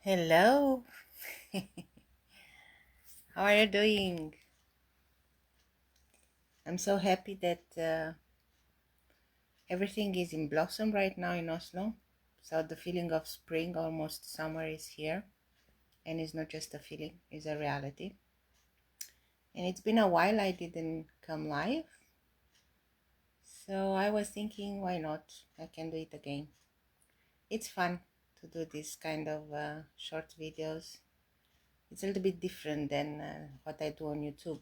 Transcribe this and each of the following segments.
Hello. How are you doing? I'm so happy that everything is in blossom right now in Oslo. So the feeling of spring, almost summer, is here, and it's not just a feeling; it's a reality. And it's been a while I didn't come live, so I was thinking, why not? I can do it again. It's fun to do this kind of short videos. It's a little bit different than what I do on YouTube.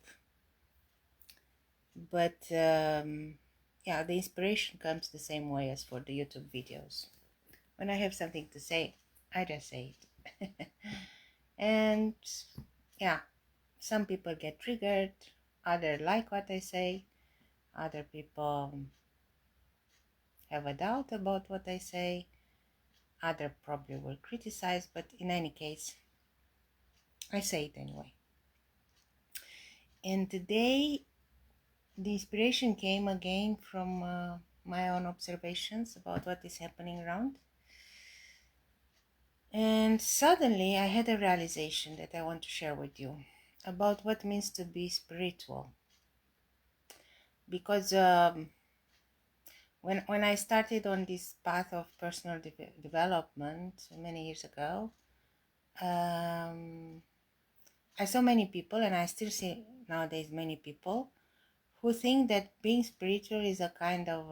But yeah, the inspiration comes the same way as for the YouTube videos. When I have something to say, I just say it. And yeah, some people get triggered, other like what I say, other people have a doubt about what I say, other probably will criticize, but in any case, I say it anyway. And today, the inspiration came again from my own observations about what is happening around. And suddenly I had a realization that I want to share with you about what it means to be spiritual. Because when I started on this path of personal development many years ago, um, I saw many people, and I still see nowadays many people who think that being spiritual is a kind of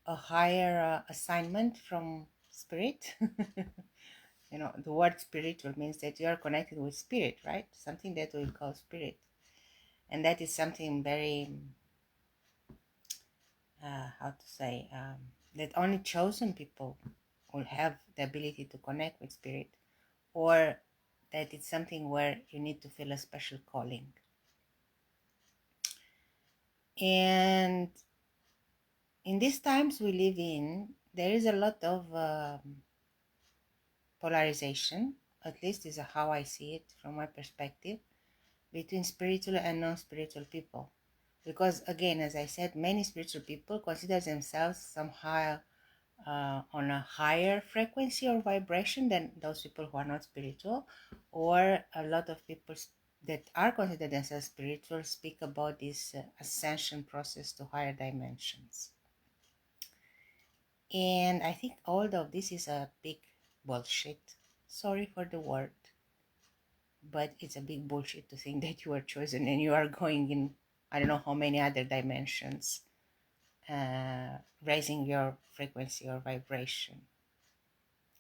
a higher assignment from spirit. The word spiritual means that you are connected with spirit, right? Something that we call spirit. And that is something very, how to say, that only chosen people will have the ability to connect with spirit, or that it's something where you need to feel a special calling. And in these times we live in, there is a lot of polarization, at least is how I see it from my perspective, between spiritual and non-spiritual people. Because again, as I said, many spiritual people consider themselves somehow on a higher frequency or vibration than those people who are not spiritual, or a lot of people that are considered themselves spiritual speak about this ascension process to higher dimensions. And I think all of this is a big bullshit. Sorry for the word, but it's a big bullshit to think that you are chosen and you are going in I don't know how many other dimensions, raising your frequency or vibration,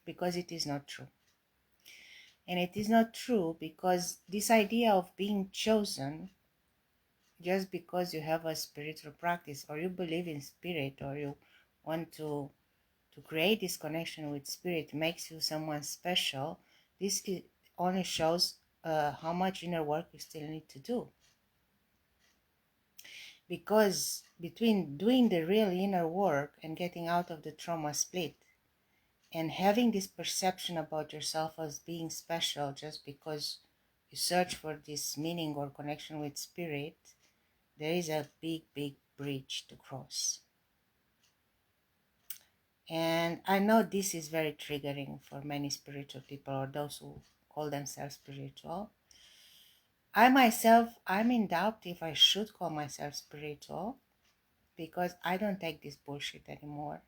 because it is not true. And it is not true because this idea of being chosen just because you have a spiritual practice, or you believe in spirit, or you want to create this connection with spirit, makes you someone special. This only shows how much inner work you still need to do. Because between doing the real inner work and getting out of the trauma split, and having this perception about yourself as being special just because you search for this meaning or connection with spirit, there is a big, big bridge to cross. And I know this is very triggering for many spiritual people, or those who call themselves spiritual. I myself, I'm in doubt if I should call myself spiritual, because I don't take this bullshit anymore.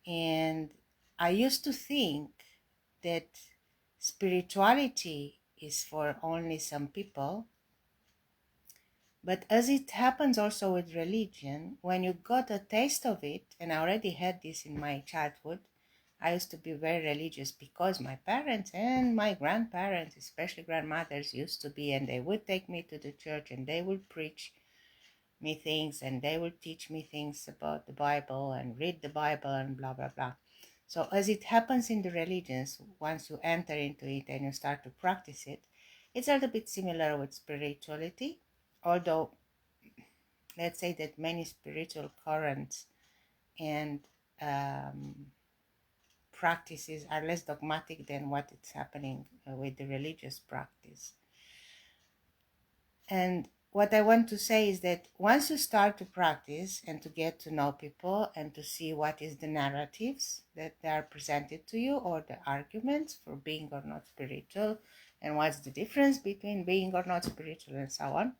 And I used to think that spirituality is for only some people. But as it happens also with religion, when you got a taste of it, and I already had this in my childhood, I used to be very religious because my parents and my grandparents, especially grandmothers, used to be, and they would take me to the church and they would preach me things and they will teach me things about the Bible and read the Bible and blah blah blah. So as it happens in the religions, once you enter into it and you start to practice it, it's a little bit similar with spirituality, although let's say that many spiritual currents and practices are less dogmatic than what is happening with the religious practice. And what I want to say is that once you start to practice and to get to know people and to see what is the narratives that they are presented to you, or the arguments for being or not spiritual, and what's the difference between being or not spiritual, and so on,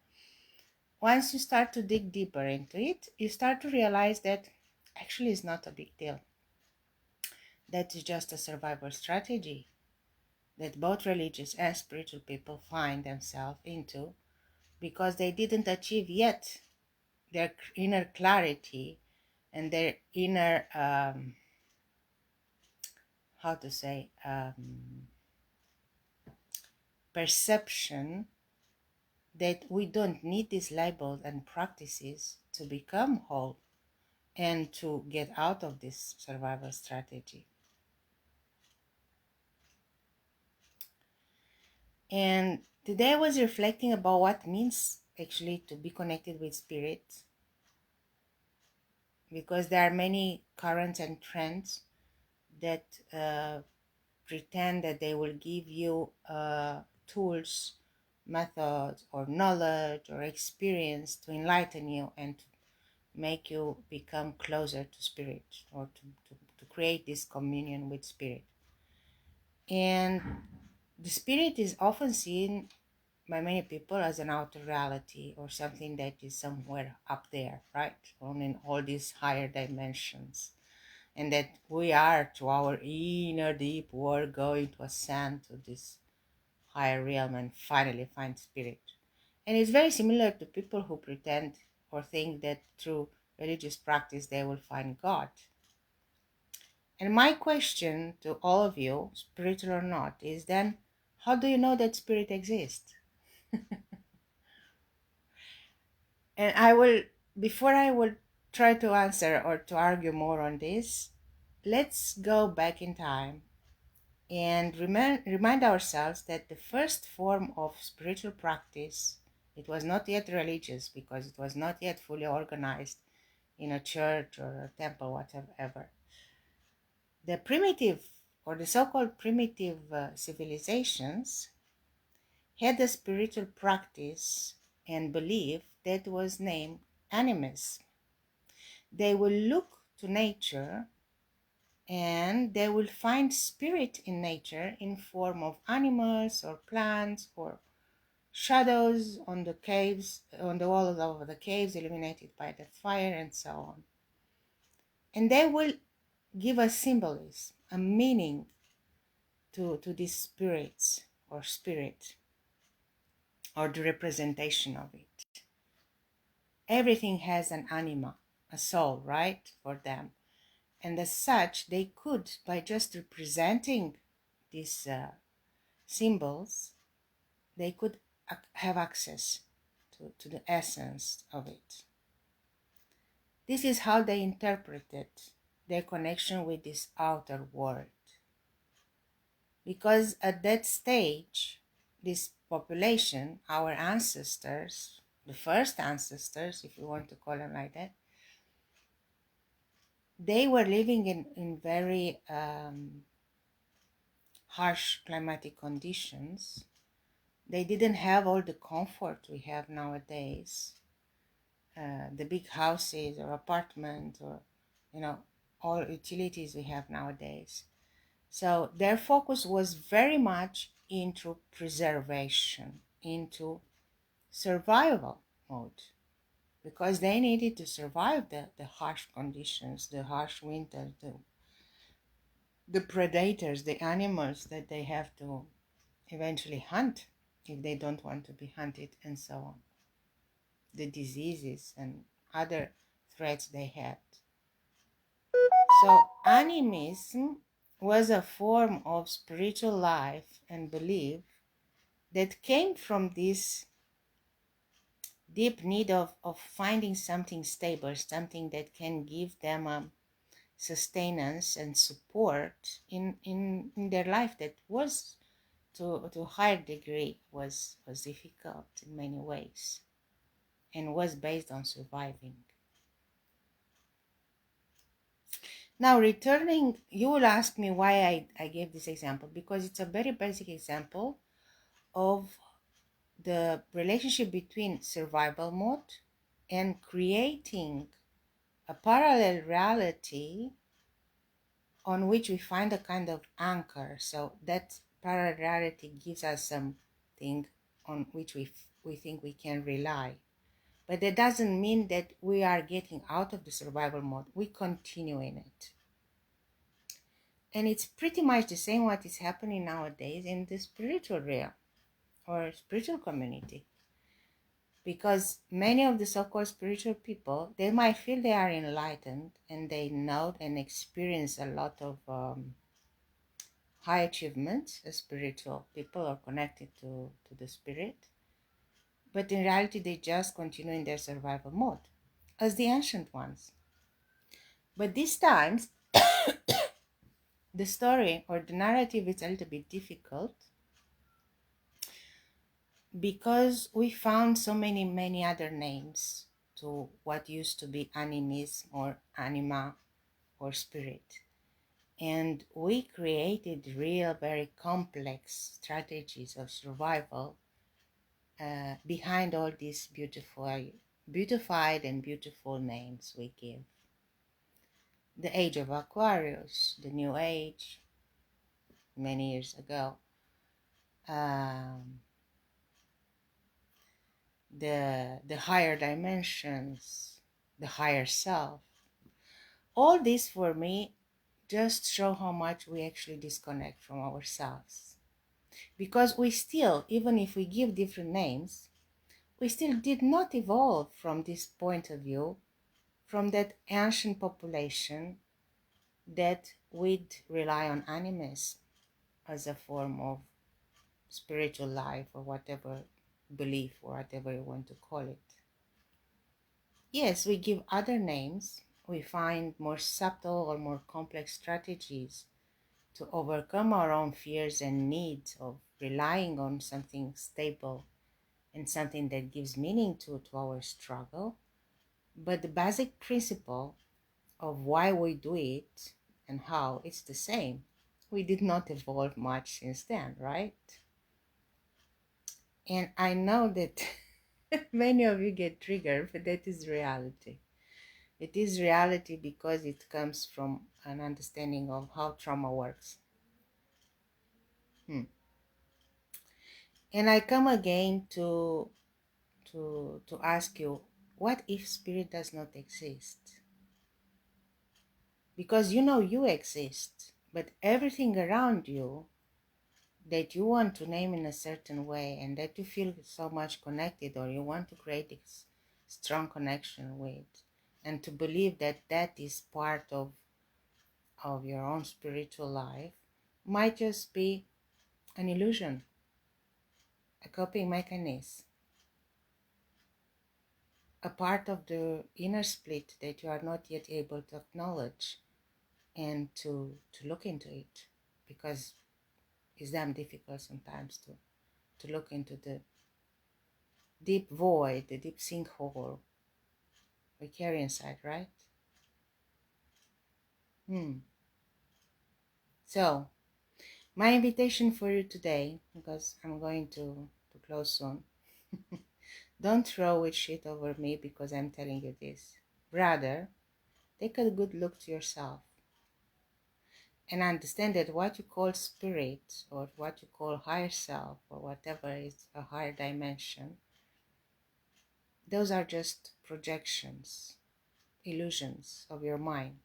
once you start to dig deeper into it, you start to realize that actually it's not a big deal. That is just a survival strategy that both religious and spiritual people find themselves into, because they didn't achieve yet their inner clarity and their inner how to say perception that we don't need these labels and practices to become whole and to get out of this survival strategy. And today I was reflecting about what it means actually to be connected with spirit, because there are many currents and trends that pretend that they will give you tools, methods, or knowledge or experience to enlighten you and to make you become closer to spirit, or to create this communion with spirit. And the spirit is often seen by many people as an outer reality, or something that is somewhere up there, right? On in all these higher dimensions. And that we are, to our inner deep work, going to ascend to this higher realm and finally find spirit. And it's very similar to people who pretend or think that through religious practice they will find God. And my question to all of you, spiritual or not, is then, how do you know that spirit exists? And I will, before I will try to answer or to argue more on this, let's go back in time and remind ourselves that the first form of spiritual practice, it was not yet religious because it was not yet fully organized in a church or a temple, whatever. The primitive, or the so-called primitive civilizations had a spiritual practice and belief that was named animism. They will look to nature and they will find spirit in nature in form of animals or plants or shadows on the caves, on the walls of the caves illuminated by the fire, and so on. And they will give a symbolism, a meaning to these spirits or spirit, or the representation of it. Everything has an anima, a soul, right, for them. And as such, they could, by just representing these symbols, they could have access to the essence of it. This is how they interpreted their connection with this outer world. Because at that stage, this population, our ancestors, the first ancestors, if you want to call them like that, they were living in very harsh climatic conditions. They didn't have all the comfort we have nowadays, the big houses or apartments, or all utilities we have nowadays. So their focus was very much into preservation, into survival mode, because they needed to survive the harsh conditions, the harsh winter, the predators, the animals that they have to eventually hunt if they don't want to be hunted, and so on, the diseases and other threats they had. So animism was a form of spiritual life and belief that came from this deep need of finding something stable, something that can give them sustenance and support in their life that was to a higher degree was difficult in many ways and was based on surviving. Now, returning, you will ask me why I gave this example, because it's a very basic example of the relationship between survival mode and creating a parallel reality on which we find a kind of anchor. So that parallel reality gives us something on which we think we can rely. But that doesn't mean that we are getting out of the survival mode. We continue in it. And it's pretty much the same what is happening nowadays in the spiritual realm or spiritual community. Because many of the so-called spiritual people, they might feel they are enlightened and they know and experience a lot of high achievements as spiritual people or connected to the spirit. But in reality, they just continue in their survival mode as the ancient ones. But these times, the story or the narrative is a little bit difficult because we found so many other names to what used to be animism or anima or spirit. And we created real, very complex strategies of survival behind all these beautified and beautiful names we give. The age of Aquarius, the new age, many years ago. The higher dimensions, the higher self. All this for me just show how much we actually disconnect from ourselves. Because we still, even if we give different names, we still did not evolve from this point of view, from that ancient population that would rely on animism as a form of spiritual life or whatever belief or whatever you want to call it. Yes, we give other names. We find more subtle or more complex strategies to overcome our own fears and needs of relying on something stable and something that gives meaning to our struggle. But the basic principle of why we do it and how it's the same. We did not evolve much since then, right? And I know that many of you get triggered, but that is reality. It is reality because it comes from an understanding of how trauma works. And I come again to ask you, what if spirit does not exist? Because you know you exist, but everything around you that you want to name in a certain way and that you feel so much connected or you want to create a strong connection with and to believe that that is part of your own spiritual life might just be an illusion, a coping mechanism, a part of the inner split that you are not yet able to acknowledge and to look into it, because it's damn difficult sometimes to look into the deep void, the deep sinkhole we carry inside, right? So my invitation for you today, because I'm going to close soon, don't throw it shit over me because I'm telling you this. Rather, take a good look to yourself and understand that what you call spirit or what you call higher self or whatever is a higher dimension, those are just projections, illusions of your mind.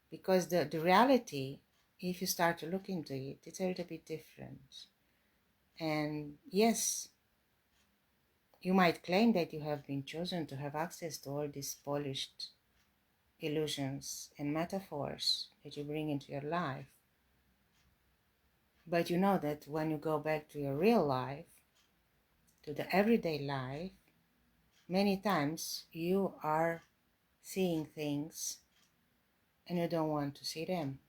Because the reality, if you start to look into it, it's a little bit different. And yes, you might claim that you have been chosen to have access to all these polished illusions and metaphors that you bring into your life. But you know that when you go back to your real life, to the everyday life, many times you are seeing things and you don't want to see them.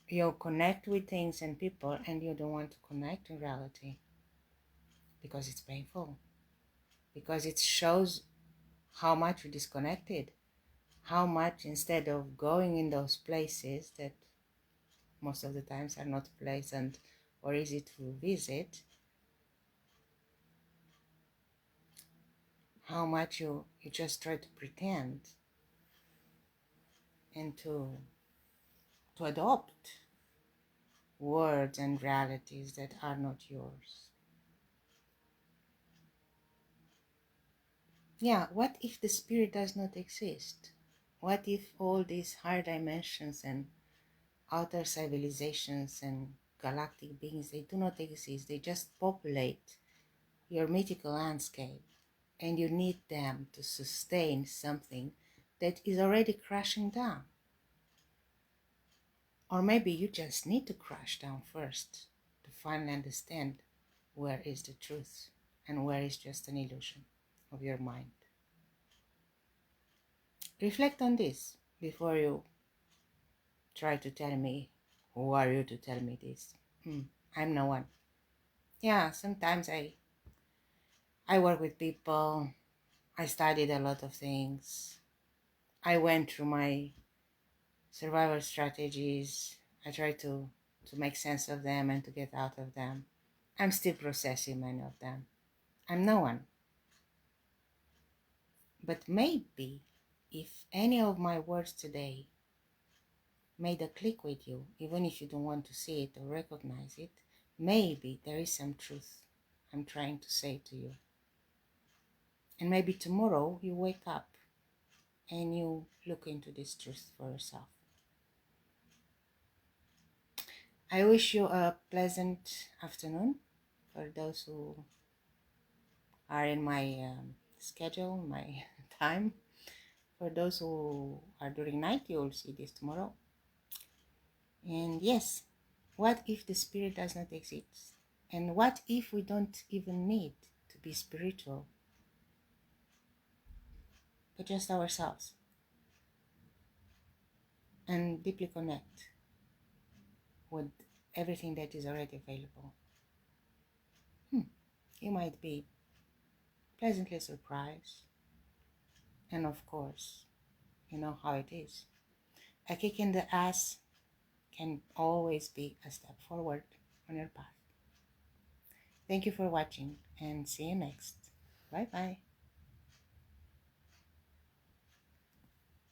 You connect with things and people and you don't want to connect in reality because it's painful, because it shows how much you're disconnected, how much instead of going in those places that most of the times are not pleasant or easy to visit, how much you just try to pretend and to adopt words and realities that are not yours. Yeah, what if the spirit does not exist? What if all these higher dimensions and outer civilizations and galactic beings, they do not exist, they just populate your mythical landscape, and you need them to sustain something that is already crashing down? Or maybe you just need to crash down first to finally understand where is the truth and where is just an illusion of your mind. Reflect on this before you try to tell me, who are you to tell me this? I'm no one. Yeah, sometimes I work with people. I studied a lot of things. I went through my survival strategies. I try to make sense of them and to get out of them. I'm still processing many of them. I'm no one. But maybe if any of my words today made a click with you, even if you don't want to see it or recognize it, maybe there is some truth I'm trying to say to you. And maybe tomorrow you wake up and you look into this truth for yourself. I wish you a pleasant afternoon for those who are in my schedule, my time. For those who are during night, you'll see this tomorrow. And yes, what if the spirit does not exist? And what if we don't even need to be spiritual, but just ourselves and deeply connect with everything that is already available? You might be pleasantly surprised. And of course, you know how it is. A kick in the ass can always be a step forward on your path. Thank you for watching and see you next. Bye bye.